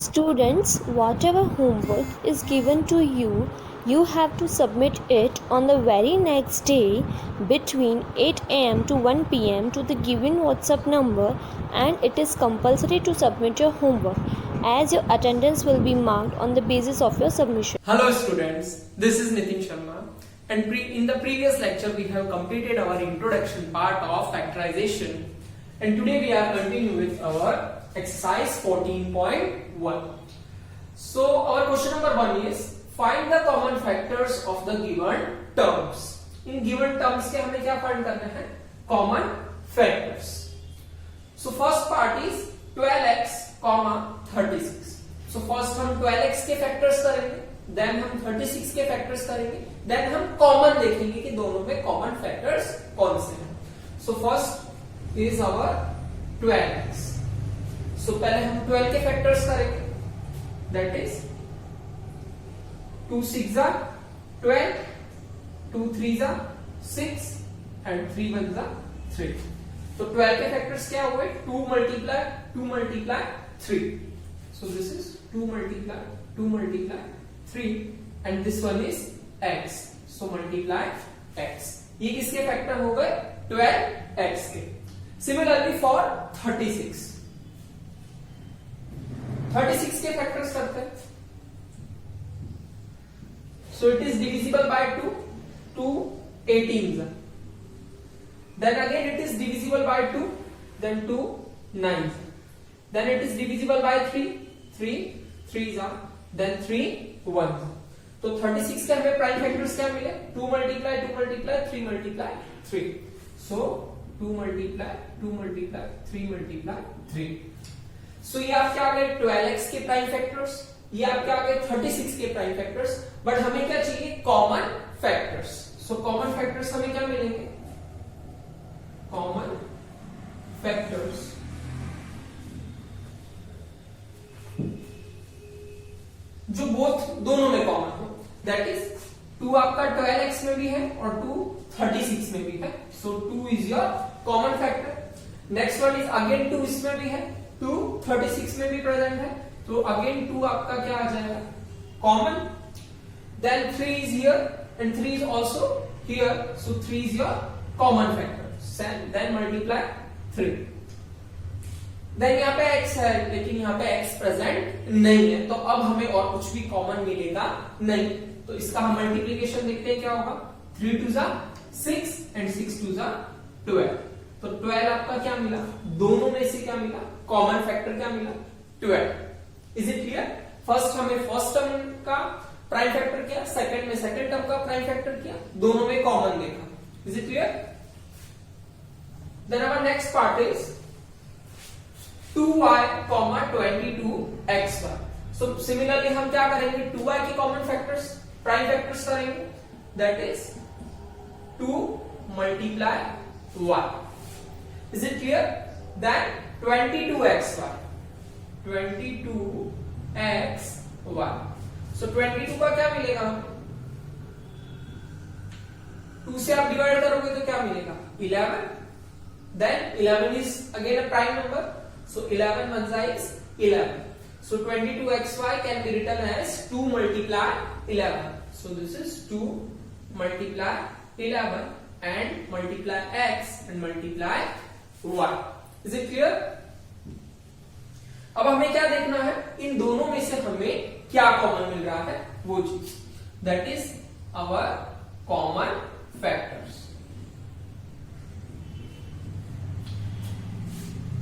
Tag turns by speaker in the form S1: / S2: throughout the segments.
S1: Students, whatever homework is given to you, you have to submit it on the very next day between 8 am to 1 pm to the given WhatsApp number, and it is compulsory to submit your homework as your attendance will be marked on the basis of your submission.
S2: Hello students, this is Nitin Sharma, and in the previous lecture we have completed our introduction part of factorization, and today we are continuing with our exercise 14.1. So our question number 1 is find the common factors of the given terms. In given terms के हमें क्या find करना है? Common factors. So first part is 12x, 36. So first हम 12x के factors करेंगे, then हम 36 के factors करेंगे, then हम common देखेंगे कि दोनों में common factors कौन से हैं. So first is our 12x. So पहले हम 12 के factors करेंगे, that is 2 6 are 12, 2 3 are 6 and 3 1 are 3. तो 12 के factors क्या हुए? 2 multiply 3. So this is 2 multiply 3 and this one is x. So multiply x. ये किसके factor हो गए? 12x के. Similarly for 36. 36 के factors करते हैं. So it is divisible by 2 18s. Then again it is divisible by 2, then 2 9s. Then it is divisible by 3 3s are, then 3 1s. तो 36 के हमें प्राइम फैक्टर्स क्या मिले? 2 multiply 3 multiply 3. So 2 multiply 3 multiply 3. So ये आपके आ गए 12x के prime factors, ये आपके आ गए 36 के प्राइम फैक्टर्स, बट हमें क्या चाहिए? Common factors. सो कॉमन फैक्टर्स हमें क्या मिलेंगे? कॉमन फैक्टर्स जो दोनों में कॉमन हो, दैट इज 2 आपका 12x में भी है और 2 36 में भी है. सो 2 is your common factor. Next one is again 2 इसमें भी है, 2 36 में भी प्रेजेंट है, तो अगेन 2 आपका क्या आ जाएगा? Common. Then 3 is here and 3 is also here, so 3 is your common factor. Then multiply 3. देन यहाँ पे x है, लेकिन यहाँ पे x प्रेजेंट नहीं है, तो अब हमें और कुछ भी कॉमन मिलेगा नहीं. तो इसका हम मल्टीप्लीकेशन देखते हैं क्या होगा. 3 2 6 एंड 6 2 12. तो 12 आपका क्या मिला? दोनों में से क्या मिला? कॉमन फैक्टर क्या मिला? 12. Is it clear? फर्स्ट हमें फर्स्ट टर्म का प्राइम फैक्टर किया, सेकंड में सेकंड टर्म का प्राइम फैक्टर किया, दोनों में कॉमन देखा. Is it clear? Then our next part is 2y, 22xy. So similarly हम क्या करेंगे? 2y के कॉमन फैक्टर्स प्राइम फैक्टर्स करेंगे, that is 2 multiply y. Is it clear? Then 22xy. 22xy. So 22 का क्या मिलेगा? 2 से आप डिवाइड करोगे तो क्या मिलेगा? 11. Then 11 is again a prime number. So 11 1 is 11. So 22xy can be written as 2 multiply 11. So this is 2 multiply 11 and multiply x and multiply y. Is it clear? अब हमें क्या देखना है? इन दोनों में से हमें क्या कॉमन मिल रहा है, वो चीज, that is our common factors.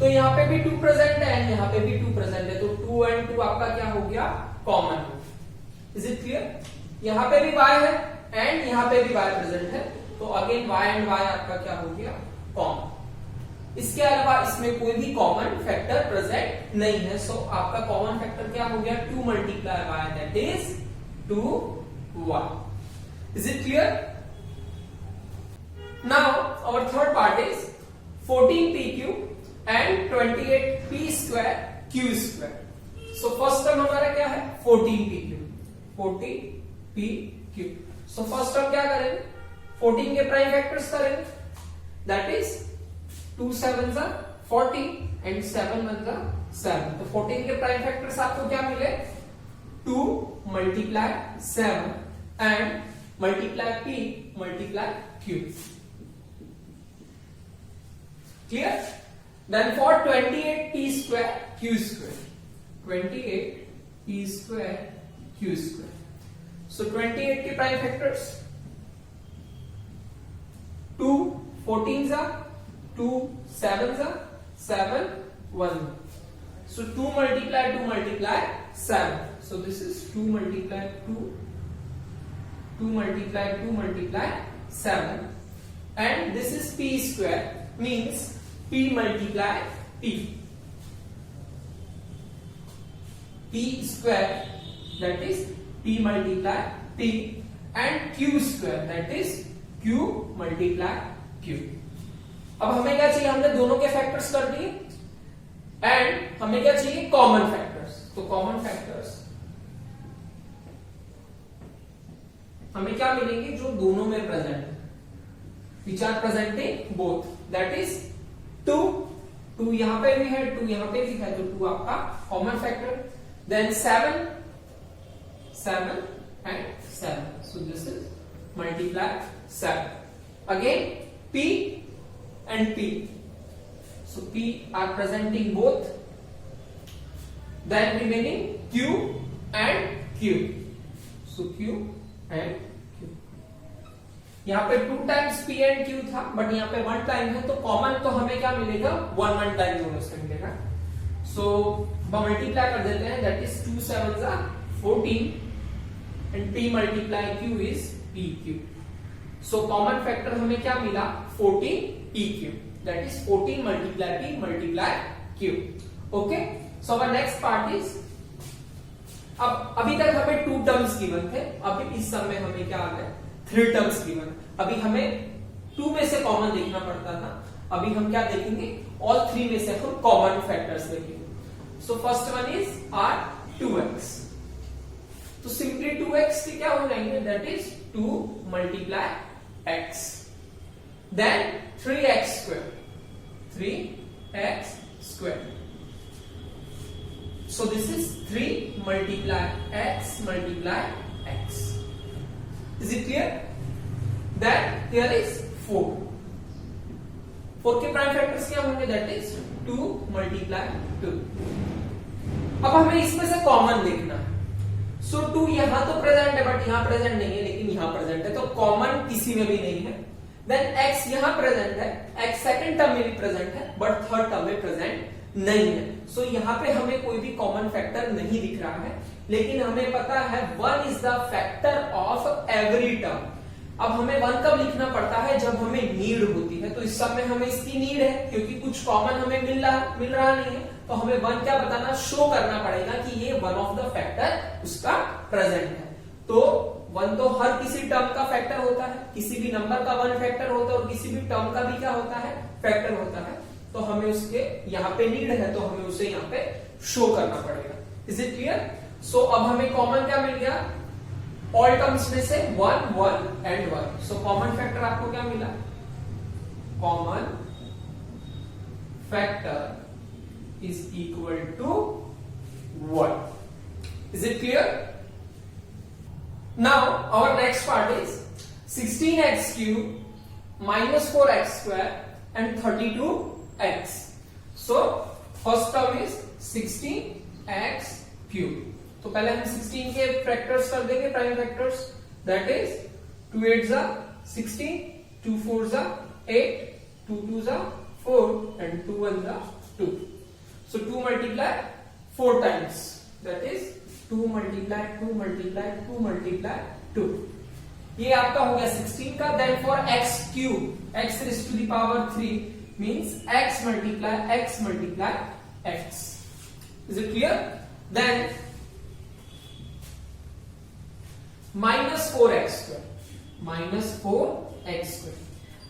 S2: तो यहां पे भी 2 प्रेजेंट है एंड यहां पे भी 2 प्रेजेंट है, तो 2 and 2 आपका क्या हो गया? कॉमन. Is it clear? यहां पे भी y है एंड यहां पे भी y प्रेजेंट है, तो अगेन y and y आपका क्या हो गया? कॉमन. इसके अलावा इसमें कोई भी कॉमन फैक्टर प्रेजेंट नहीं है, सो आपका कॉमन फैक्टर क्या हो गया? 2 multiply y, that is 2y. Is it clear? Now our third part is 14p³ and 28p square q square. So first term हमारा क्या है? 14p³. सो फर्स्ट टर्म क्या करेंगे? 14 के प्राइम फैक्टर्स करेंगे, that is 2 7s are 40 and 7 1 जा 7। तो 14 के प्राइम फैक्टर्स आपको क्या मिले? 2 multiply 7 and multiply p multiply q। Clear? Then for 28 p square q square, 28 p square q square। So 28 के प्राइम फैक्टर्स 2 14 जा 2 7 जा 7 1। So 2 multiply 2 multiply 7। So this is 2 multiply 2 multiply 2 multiply 7 and this is p square means p multiply p square that is p multiply p and q square that is q multiply q। अब हमें क्या चाहिए? हमने दोनों के factors कर दिए and हमें क्या चाहिए? Common factors. तो कॉमन फैक्टर्स हमें क्या मिलेंगे? जो दोनों में प्रेजेंट है, which are presenting both, that is 2 यहां पे भी है, 2 यहां पे भी है, तो 2 आपका common factor. Then 7 and 7। So this is multiply 7 again p and p। So p are presenting both, then remaining q and q। So q and q। यहाँ पे 2 times p and q था बट यहाँ पे 1 time है, तो common तो हमें क्या मिलेगा? 1 टाइम दोनों से मिलेगा। सो मल्टीप्लाई कर देते हैं, दैट इज 2 7 जा 14 and p multiply q is pq। So common factor हमें क्या मिला? 14 pq, that is 14 multiply p multiply q। okay, so our next part is, अब अभी तक हमें 2 टर्म्स गिवन थे, अभी इस सम में हमें क्या आ गया? 3 टर्म्स गिवन। अभी हमें 2 में से कॉमन देखना पड़ता था, अभी हम क्या देखेंगे? ऑल 3 में से हम कॉमन फैक्टर्स देखेंगे। So first one is are 2x। तो सिंपली 2x के क्या हो जाएंगे? That is 2 multiply x, then 3x square। So this is 3 multiply x multiply x। Is it clear? Then here is 4 के प्राइम फैक्टर्स क्या होंगे? That is 2 multiply 2। अब हमें इसमें से कॉमन देखना है। सो 2 यहां तो प्रेजेंट है बट यहां प्रेजेंट नहीं है, लेकिन यहां प्रेजेंट है, तो कॉमन किसी में भी नहीं है। देन x यहां प्रेजेंट है, x सेकंड टर्म में भी प्रेजेंट है बट थर्ड टर्म में प्रेजेंट नहीं है। सो यहां पे हमें कोई भी कॉमन फैक्टर नहीं दिख रहा है, लेकिन हमें पता है 1 is the factor of every term. अब हमें 1 कब लिखना पड़ता है? जब हमें नीड होती है। तो इस सब में हमें इसकी नीड है, क्योंकि कुछ कॉमन हमें मिल रहा नहीं है, तो हमें 1 क्या बताना? शो करना पड़ेगा कि ये 1 ऑफ द फैक्टर उसका प्रेजेंट है। तो 1 तो हर किसी टर्म का फैक्टर होता है, किसी भी नंबर का 1 फैक्टर होता है और किसी भी टर्म का भी क्या होता है? फैक्टर होता है। तो हमें उसके यहाँ पे नीड है, तो हमें उसे यहाँ पे शो करना पड़ेगा। Is it clear? सो अब हमें कॉमन क्या मिल गया? ऑल टर्म्स में से 1 1 एंड 1। सो कॉमन फैक्टर आपको क्या मिला? Common factor is equal to 1। Is it clear? Now our next part is 16x cube minus 4x square and 32x। So first term is 16x cube। तो पहले हम 16 के factors कर देंगे, prime factors, that is 2 8 जा 16, 2 4 जा 8, 2 2 जा 4 and 2 1 जा 2। So 2 multiply 4 times, that is 2 multiply 2 multiply 2 multiply 2। ये आपका हो गया 16 का। Then for x cube, x raised to the power 3 means x multiply x multiply x। Is it clear? Then minus 4x square, minus 4x square।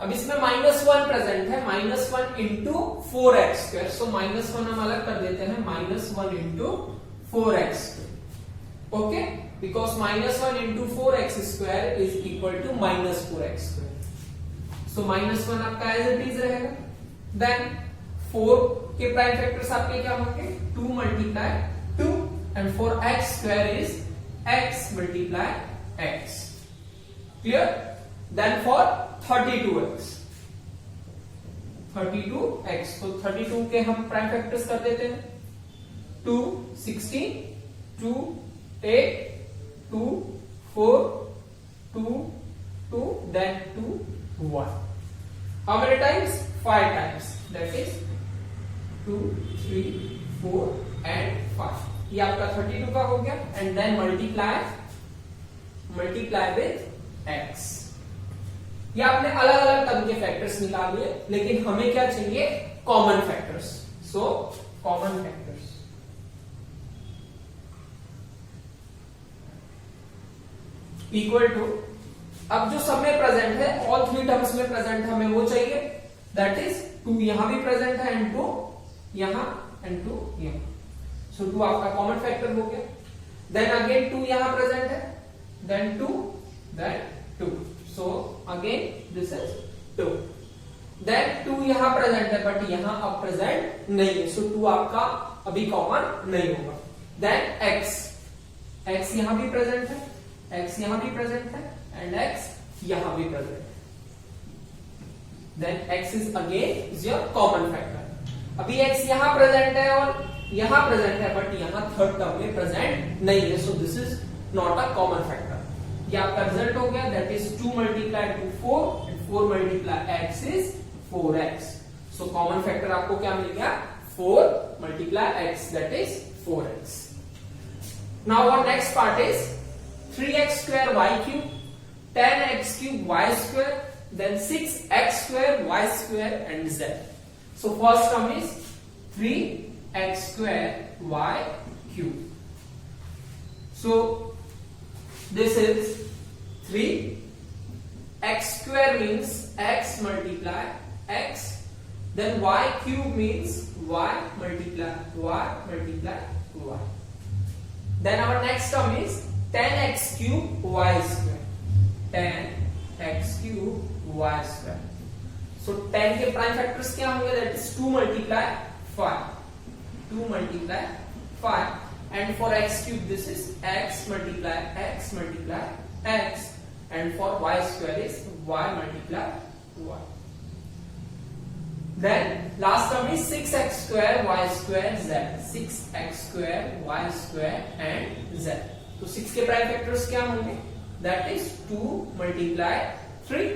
S2: अब इसमें -1 present है, -1 into 4x square। So -1 हम अलग कर देते हैं, -1 into 4x square। Okay, because -1 into 4x square is equal to -4x square। So -1 आपका as it is रहेगा। देन 4 के प्राइम फैक्टर्स आपके क्या होंगे 2 multiply 2 and for x square is x multiply x. Clear? Then for 32x तो 32 के हम prime factors कर देते हैं 2 16 2 8 2 4 2 2 then 2 1. How many times? 5 times. That is 2 3 4 and 5. ये आपका 32 का हो गया and then multiply with x. ये आपने अलग अलग टर्म के फैक्टर्स निकाल लिए, लेकिन हमें क्या चाहिए कॉमन फैक्टर्स. सो कॉमन फैक्टर्स इक्वल टू, अब जो सब में प्रेजेंट है ऑल 3 टर्म्स में प्रेजेंट है हमें वो चाहिए, दैट इज 2 यहां भी प्रेजेंट है एंड 2 यहां एंड 2 यहां. सो 2 आपका कॉमन फैक्टर हो गया. देन अगेन 2 यहां प्रेजेंट है, then 2 then 2. So again this is 2. Then 2 यहां प्रेजेंट है बट यहां अब प्रेजेंट नहीं है, सो 2 आपका अभी कॉमन नहीं होगा. देन x यहां भी प्रेजेंट है, x यहां भी प्रेजेंट है एंड x यहां भी प्रेजेंट है. Then x is again is your common factor. अभी x यहां प्रेजेंट है और यहां प्रेजेंट है बट यहां थर्ड टर्म में प्रेजेंट नहीं है, so this is not a common factor. ये आपका रिजल्ट हो गया, that is 2 multiply 2 4 and 4 multiply x is 4x. So common factor आपको क्या मिल गया 4 multiply x, that is 4x. Now our next part is 3x square y cube, 10x cube y square, then 6x square y square and z. So first term is 3x square y cube. So this is 3 x square means x multiply x, then y cube means y multiply y. Then our next term is 10x cube y square, 10x cube y square. So 10 के prime factors क्या होंगे, that is 2 multiply 5 and for x cube this is x multiply x and for y square is y multiply y. Then last term is 6x square y square z, 6x square y square and z. तो 6 के prime factors क्या होंगे, that is 2 multiply 3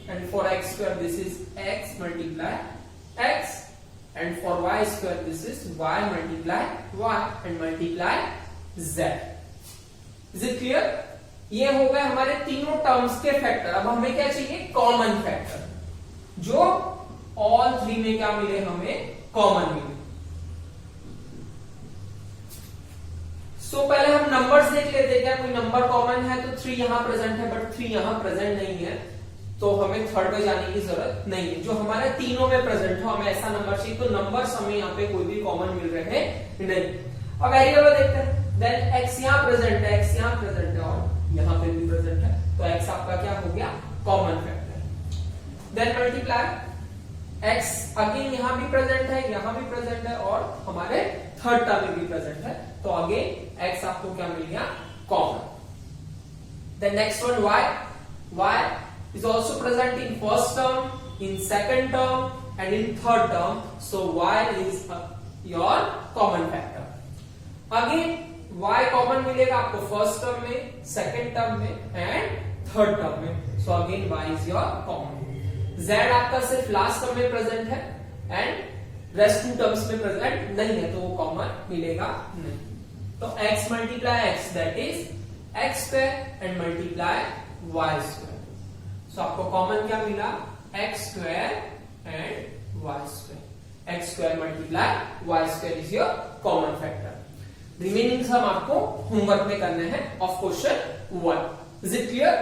S2: and for x square this is x multiply x and for y square this is y multiply y and multiply z. Is it clear? ये हो गए हमारे तीनों terms के फैक्टर. अब हमें क्या चाहिए कॉमन फैक्टर, जो ऑल 3 में क्या मिले हमें कॉमन मिले. सो पहले हम नंबर्स देख लेते हैं, क्या कोई नंबर कॉमन है. तो 3 यहां प्रेजेंट है बट 3 यहां प्रेजेंट नहीं है, तो हमें थर्ड में जाने की जरूरत नहीं है. जो हमारे तीनों में प्रेजेंट हो हमें ऐसा नंबर चाहिए, तो नंबर्स हमें यहाँ पे कोई भी कॉमन मिल रहे हैं नहीं. अब वेरिएबल देखते हैं. देन x यहाँ प्रेजेंट है, x यहाँ प्रेजेंट है और यहाँ पे भी प्रेजेंट है, तो x आपका क्या हो गया common factor. Then multiply x again यहाँ भी प्रेजेंट है, यहाँ भी प्रेजेंट है और हमारे थर्ड टर्म में भी प्रेजेंट है, तो अगेन x आपको क्या मिल गया common. Then next one y is also present in first term, in second term and in third term, so y is your common factor. Again y common मिलेगा आपको first term में, second term में and third term में, so again y is your common. z आपका सिर्फ last term में present है and rest 2 terms में present नहीं है, तो वो common मिलेगा नहीं. तो x multiply x, that is x square and multiply y square. So आपको कॉमन क्या मिला x square and y square. x square multiply y square is your common factor. Remaining हम आपको होमवर्क में करने हैं of question 1. Is it clear?